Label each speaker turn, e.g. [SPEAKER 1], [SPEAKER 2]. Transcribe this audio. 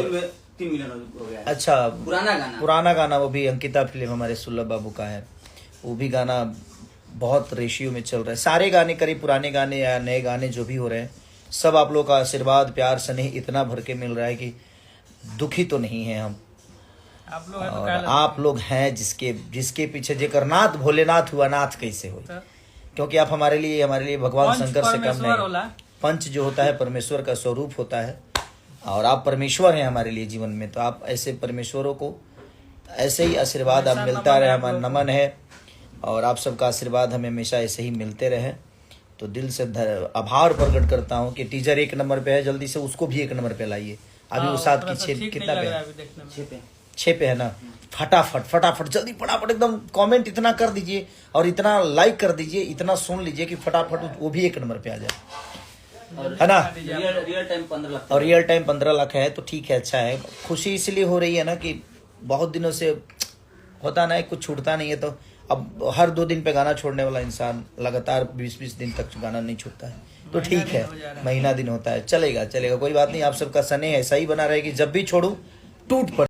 [SPEAKER 1] और
[SPEAKER 2] 3 मिलियन हो गया है।
[SPEAKER 1] अच्छा,
[SPEAKER 2] पुराना गाना
[SPEAKER 1] वो भी अंकिता फिल्म हमारे सुल्लभ बाबू का है, वो भी गाना बहुत रेशियो में चल रहा है। सारे गाने करीब पुराने गाने या नए गाने जो भी हो रहे हैं, सब आप लोग का आशीर्वाद प्यार स्नेह इतना भर के मिल रहा है कि दुखी तो नहीं है हम। और आप लोग हैं जिसके पीछे जेकर नाथ भोलेनाथ हुआ, नाथ कैसे हो, क्योंकि आप हमारे लिए भगवान शंकर से कम नहीं। पंच जो होता है परमेश्वर का स्वरूप होता है, और आप परमेश्वर हैं हमारे लिए जीवन में। तो आप ऐसे परमेश्वरों को ऐसे ही आशीर्वाद आप मिलता रहे, हमारा नमन है। और आप सबका आशीर्वाद हमें हमेशा ऐसे ही मिलते रहे। तो दिल से आभार प्रकट करता हूँ कि टीजर 1 नंबर पे है, जल्दी से उसको भी 1 नंबर पे लाइए। अभी वो 7 की 6 कितना पे है, 6 पे है ना। फटाफट जल्दी फटाफट एकदम कमेंट इतना कर दीजिए और इतना लाइक कर दीजिए, इतना सुन लीजिए कि फटाफट वो भी 1 नंबर पे आ जाए, है ना।
[SPEAKER 2] रियल टाइम 15 लाख
[SPEAKER 1] और रियल टाइम 15 लाख है तो ठीक है, अच्छा है। खुशी इसलिए हो रही है ना कि बहुत दिनों से होता ना है, कुछ छूटता नहीं है। तो अब हर 2 दिन पे गाना छोड़ने वाला इंसान लगातार 20-20 दिन तक गाना नहीं छोड़ता है, तो ठीक है, महीना दिन होता है, चलेगा, कोई बात नहीं। आप सबका स्नेह ऐसा ही बना रहे कि जब भी छोड़ू टूट पड़े।